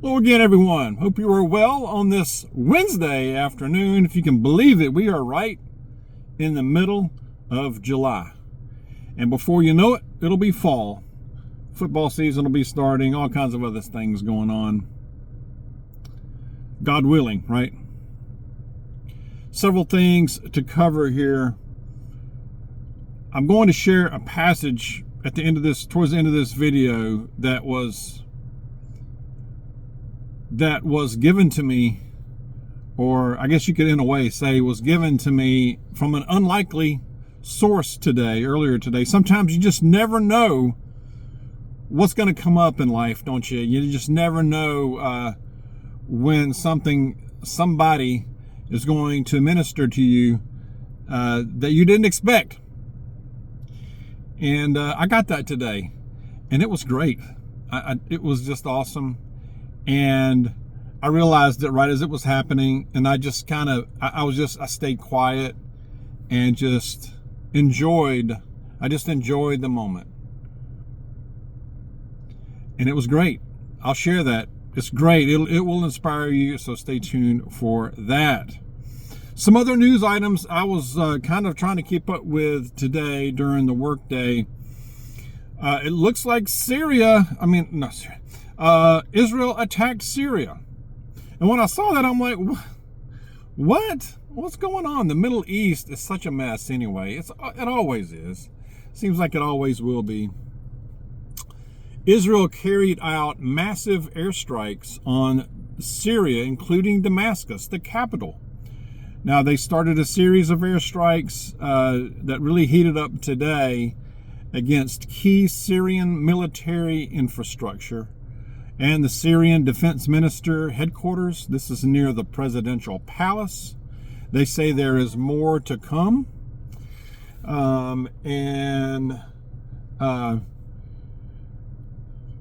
Hello again, everyone. Hope you are well on this Wednesday afternoon. If you can believe it, we are right in the middle of July. And before you know it, it'll be fall. Football season will be starting, all kinds of other things going on. God willing, right? Several things to cover here. I'm going to share a passage at the end of this, towards the end of this video, that was given to me, or I guess you could in a way say was given to me from an unlikely source earlier today. Sometimes you just never know what's going to come up in life, don't you? You just never know when somebody is going to minister to you that you didn't expect. And I got that today, and it was great. It was just awesome. And I realized it right as it was happening, and I just I stayed quiet and just enjoyed the moment. And it was great. I'll share that. It's great. It will inspire you, so stay tuned for that. Some other news items I was kind of trying to keep up with today during the workday. It looks like Israel attacked Syria. And when I saw that, I'm like, what? What's going on? The Middle East is such a mess anyway. It always is. Seems like it always will be. Israel carried out massive airstrikes on Syria, including Damascus, the capital. Now, they started a series of airstrikes that really heated up today against key Syrian military infrastructure and the Syrian Defense Minister headquarters. This is near the presidential palace. They say there is more to come.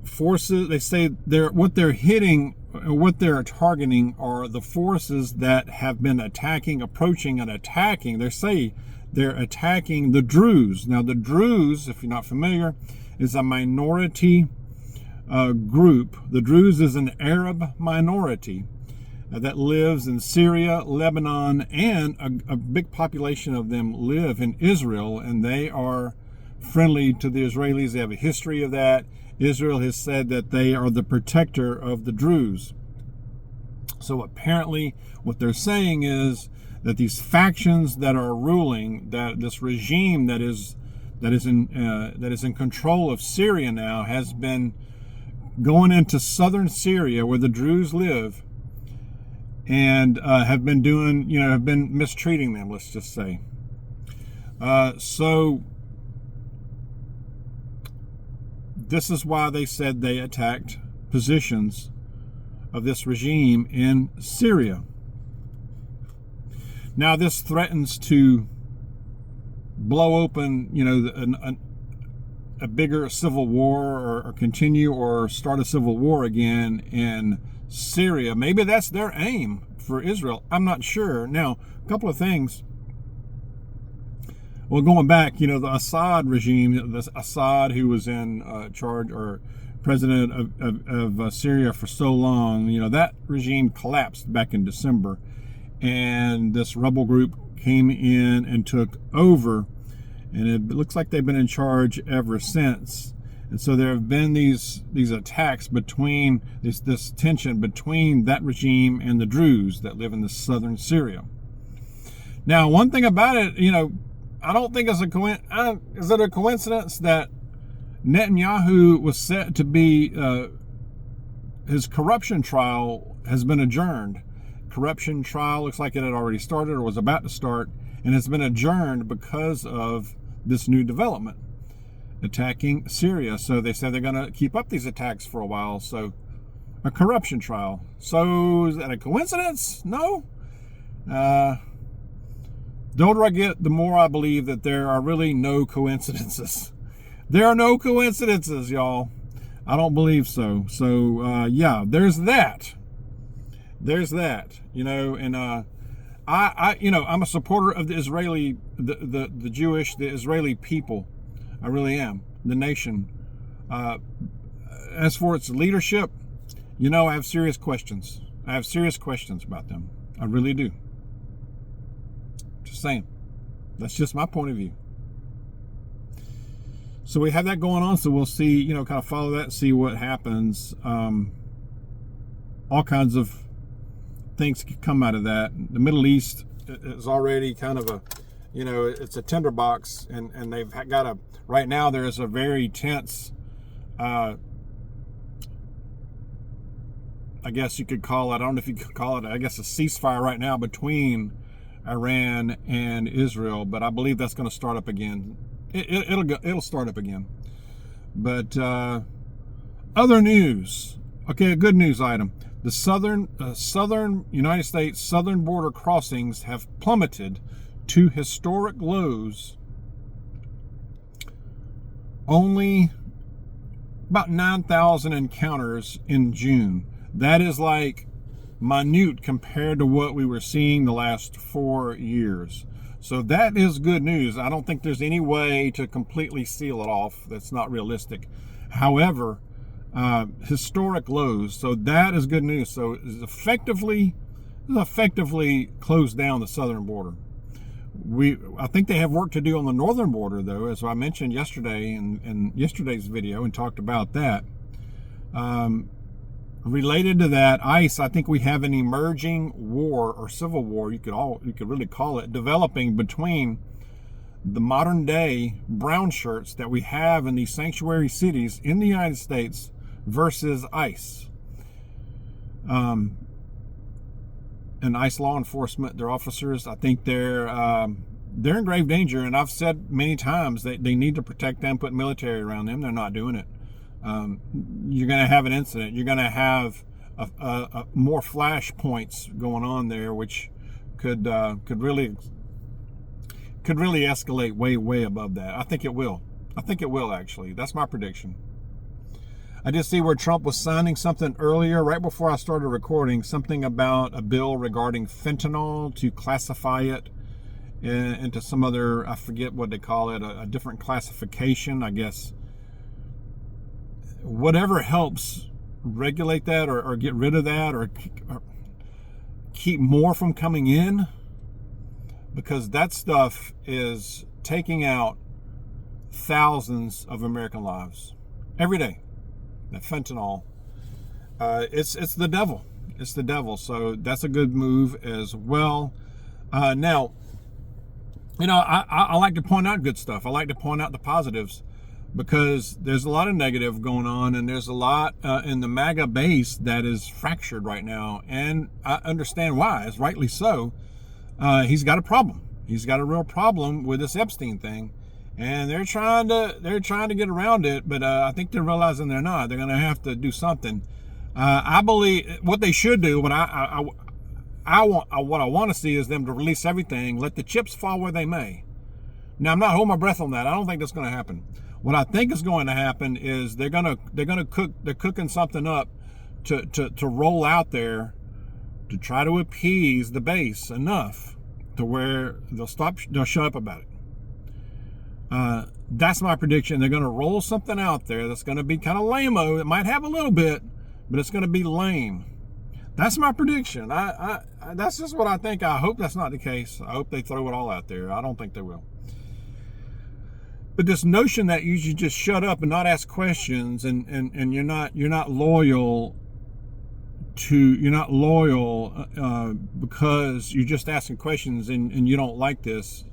Forces, they say what they're targeting are the forces that have been approaching and attacking. They say they're attacking the Druze. Now, the Druze, if you're not familiar, is a minority group. The Druze is an Arab minority that lives in Syria, Lebanon, and a big population of them live in Israel, and they are friendly to the Israelis. They have a history of that. Israel has said that they are the protector of the Druze. So apparently what they're saying is that these factions that are ruling, that this regime that is in control of Syria now, has been going into southern Syria where the Druze live, and have been mistreating them, let's just say. So this is why they said they attacked positions of this regime in Syria. Now, this threatens to blow open, a bigger civil war, or continue or start a civil war again in Syria. Maybe that's their aim for Israel. I'm not sure. Now, a couple of things. Well, going back, the Assad regime, the Assad who was in charge or president of Syria for so long, that regime collapsed back in December, and this rebel group came in and took over, and it looks like they've been in charge ever since. And so there have been these attacks between this tension between that regime and the Druze that live in the southern Syria. Now, one thing about it, I don't think is it a coincidence that Netanyahu was set to be his corruption trial has been adjourned. Corruption trial looks like it had already started or was about to start, and has been adjourned because of this new development attacking Syria. So they said they're going to keep up these attacks for a while. So a corruption trial. So is that a coincidence? No. The older I get, the more I believe that there are really no coincidences. There are no coincidences, y'all. I don't believe so. So, yeah, there's that. There's that, and I'm a supporter of the Israeli, the Jewish, the Israeli people. I really am. The nation. As for its leadership, I have serious questions. I have serious questions about them. I really do. Just saying. That's just my point of view. So we have that going on. So we'll see, kind of follow that and see what happens. All kinds of things can come out of that. The Middle East is already kind of it's a tinderbox, and they've got right now there is a very tense, I guess you could call it, I don't know if you could call it, I guess a ceasefire right now between Iran and Israel, but I believe that's going to start up again. It'll start up again. But other news. Okay, a good news item. The southern United States southern border crossings have plummeted to historic lows. Only about 9,000 encounters in June. That is like minute compared to what we were seeing the last 4 years. So that is good news. I don't think there's any way to completely seal it off. That's not realistic. However, historic lows. So that is good news. So it's effectively closed down the southern border. I think they have work to do on the northern border, though, as I mentioned yesterday in yesterday's video and talked about that. Related to that, ICE, I think we have an emerging war or civil war, you could really call it, developing between the modern day brown shirts that we have in these sanctuary cities in the United States versus ICE. And ICE law enforcement, their officers, I think they're in grave danger. And I've said many times that they need to protect them, put military around them. They're not doing it. You're going to have an incident. You're going to have more flash points going on there, which could really escalate way above that. I think it will. Actually. That's my prediction. I did see where Trump was signing something earlier, right before I started recording, something about a bill regarding fentanyl to classify it into some other, I forget what they call it, a different classification, I guess. Whatever helps regulate that or get rid of that or keep more from coming in, because that stuff is taking out thousands of American lives every day. That fentanyl, it's the devil. It's the devil. So that's a good move as well. Now, I like to point out good stuff. I like to point out the positives, because there's a lot of negative going on, and there's a lot in the MAGA base that is fractured right now, and I understand why. It's rightly so. He's got a problem. He's got a real problem with this Epstein thing. And they're trying to get around it, but I think they're realizing they're not. They're going to have to do something. I believe what they should do. What I want to see is them to release everything, let the chips fall where they may. Now, I'm not holding my breath on that. I don't think that's going to happen. What I think is going to happen is they're cooking something up to roll out there to try to appease the base enough to where they'll shut up about it. That's my prediction. They're going to roll something out there that's going to be kind of lame-o. It might have a little bit, but it's going to be lame. That's my prediction. That's just what I think. I hope that's not the case. I hope they throw it all out there. I don't think they will. But this notion that you should just shut up and not ask questions, and you're not loyal because you're just asking questions and you don't like this.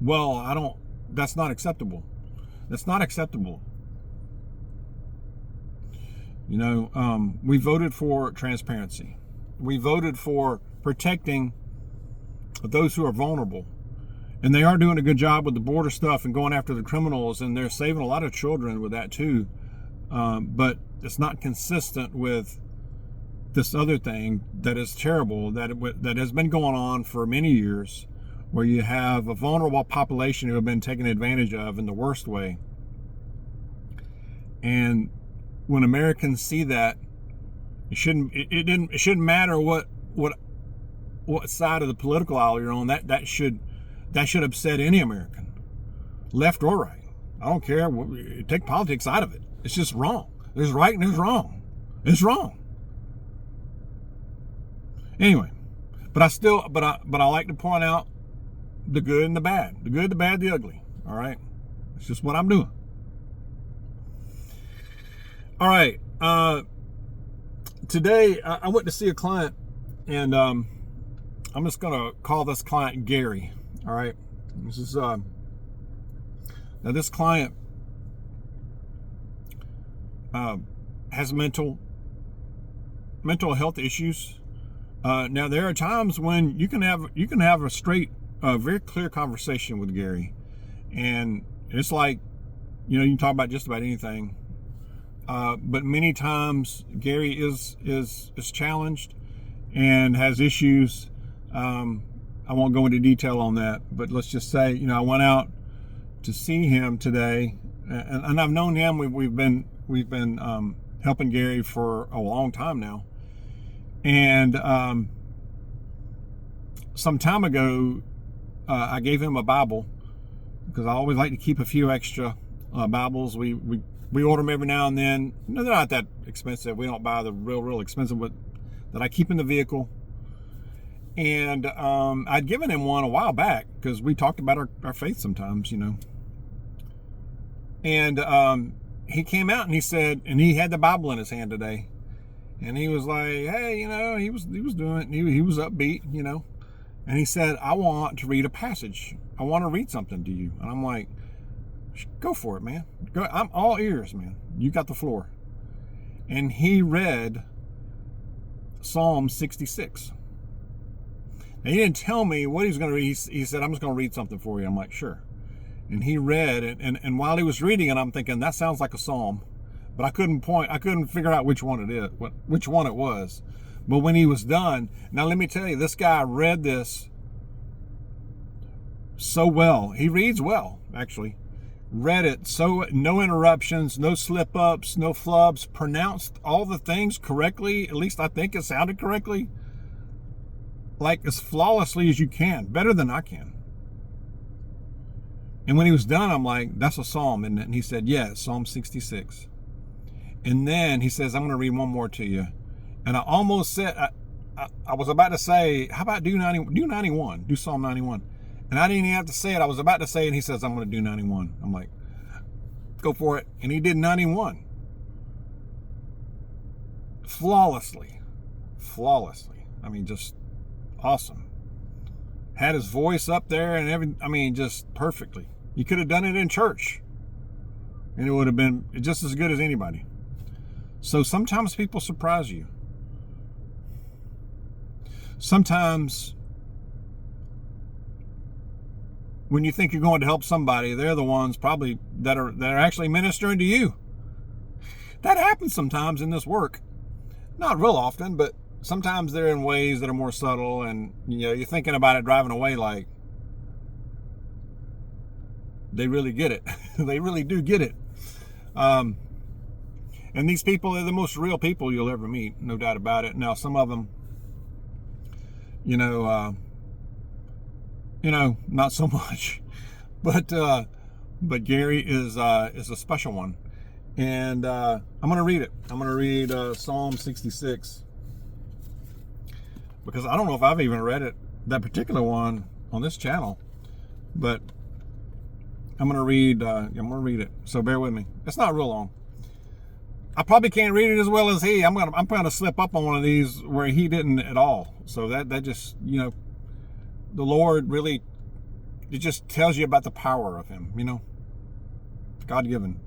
Well, that's not acceptable. That's not acceptable. We voted for transparency. We voted for protecting those who are vulnerable. And they are doing a good job with the border stuff and going after the criminals, and they're saving a lot of children with that too. But it's not consistent with this other thing that is terrible, that has been going on for many years, where you have a vulnerable population who have been taken advantage of in the worst way. And when Americans see that, it shouldn't matter what side of the political aisle you're on. That should upset any American, left or right. I don't care. Take politics out of it. It's just wrong. There's right and there's wrong. It's wrong. Anyway, but I like to point out the good and the bad, the good, the bad, the ugly. All right, it's just what I'm doing. All right, today I went to see a client, and I'm just gonna call this client Gary. All right, this is now this client has mental health issues. Now there are times when you can have a straight, very clear conversation with Gary, and it's like, you can talk about just about anything. But many times Gary is challenged and has issues. I won't go into detail on that, but let's just say, I went out to see him today, and I've known him. We've been helping Gary for a long time now. And some time ago, I gave him a Bible, because I always like to keep a few extra Bibles. We order them every now and then. No, they're not that expensive. We don't buy the real expensive, but that I keep in the vehicle. And I'd given him one a while back, because we talked about our faith sometimes, And he came out and he said, and he had the Bible in his hand today. And he was like, hey, he was doing it. He was upbeat, And he said, I want to read a passage. I want to read something to you. And I'm like, go for it, man. Go. I'm all ears, man. You got the floor. And he read Psalm 66. Now, he didn't tell me what he was going to read. He said, I'm just going to read something for you. I'm like, sure. And he read it. And while he was reading it, I'm thinking, that sounds like a psalm. But I couldn't figure out which one it was. But when he was done, now let me tell you, this guy read this so well. He reads well, actually. Read it so, no interruptions, no slip ups, no flubs, pronounced all the things correctly. At least I think it sounded correctly. Like as flawlessly as you can, better than I can. And when he was done, I'm like, that's a psalm, isn't it? And he said, yeah, it's Psalm 66. And then he says, I'm going to read one more to you. And I almost said, I was about to say, how about do 91, do Psalm 91. And I didn't even have to say it. I was about to say it, and he says, I'm going to do 91. I'm like, go for it. And he did 91. Flawlessly. I mean, just awesome. Had his voice up there and just perfectly. You could have done it in church, and it would have been just as good as anybody. So sometimes people surprise you. Sometimes when you think you're going to help somebody, they're the ones probably that are actually ministering to you. That happens sometimes in this work. Not real often, but sometimes they're in ways that are more subtle, and you're thinking about it driving away like, they really get it. They really do get it. And these people are the most real people you'll ever meet, no doubt about it. Now, some of them, not so much, but Gary is a special one, and I'm going to read it. I'm going to read Psalm 66, because I don't know if I've even read it, that particular one, on this channel, but I'm going to read it. So bear with me. It's not real long. I probably can't read it as well as he. I'm going to slip up on one of these where he didn't at all. So that just, the Lord really, it just tells you about the power of him, God-given.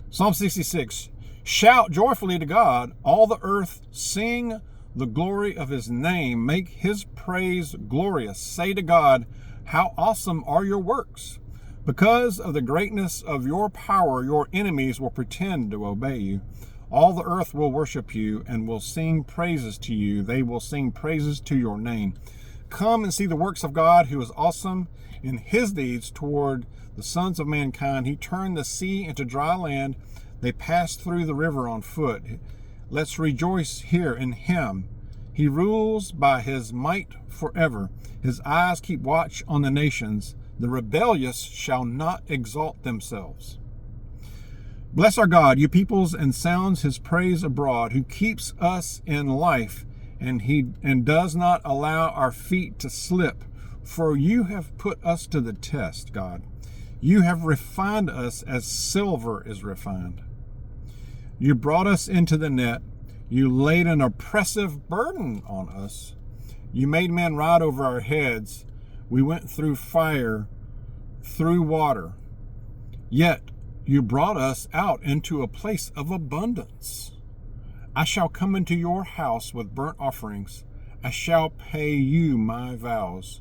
Psalm 66. Shout joyfully to God, all the earth, sing the glory of his name, make his praise glorious. Say to God, how awesome are your works. Because of the greatness of your power, your enemies will pretend to obey you. All the earth will worship you and will sing praises to you. They will sing praises to your name. Come and see the works of God, who is awesome in his deeds toward the sons of mankind. He turned the sea into dry land. They passed through the river on foot. Let's rejoice here in him. He rules by his might forever. His eyes keep watch on the nations. The rebellious shall not exalt themselves. Bless our God, you peoples, and sounds his praise abroad, who keeps us in life and does not allow our feet to slip. For you have put us to the test, God. You have refined us as silver is refined. You brought us into the net. You laid an oppressive burden on us. You made men ride over our heads. We went through fire, through water. Yet you brought us out into a place of abundance. I shall come into your house with burnt offerings. I shall pay you my vows,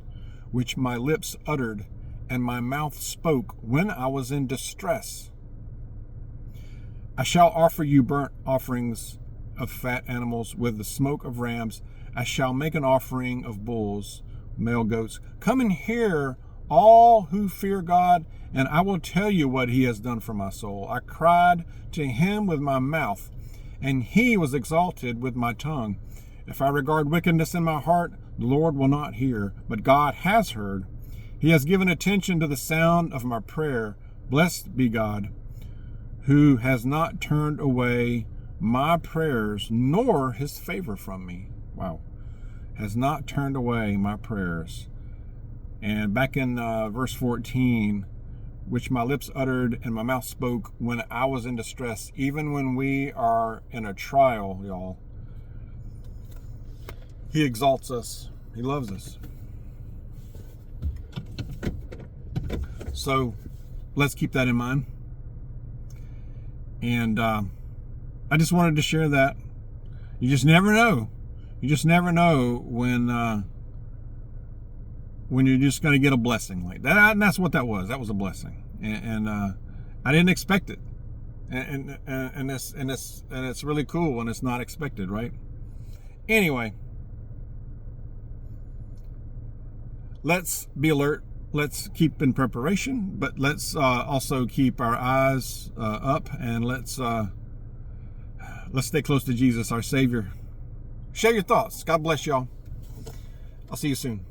which my lips uttered and my mouth spoke when I was in distress. I shall offer you burnt offerings of fat animals with the smoke of rams. I shall make an offering of bulls, male goats. Come and hear, all who fear God, and I will tell you what he has done for my soul. I cried to him with my mouth, and he was exalted with my tongue. If I regard wickedness in my heart, the Lord will not hear, but God has heard. He has given attention to the sound of my prayer. Blessed be God, who has not turned away my prayers, nor his favor from me. Wow. Has not turned away my prayers. And back in verse 14, which my lips uttered and my mouth spoke when I was in distress. Even when we are in a trial, y'all, he exalts us. He loves us. So let's keep that in mind. And I just wanted to share that. You just never know. You just never know when you're just going to get a blessing like that. And that's what that was. That was a blessing. And I didn't expect it. And it's really cool when it's not expected, right? Anyway, let's be alert. Let's keep in preparation, but let's also keep our eyes up, and let's stay close to Jesus, our Savior. Share your thoughts. God bless y'all. I'll see you soon.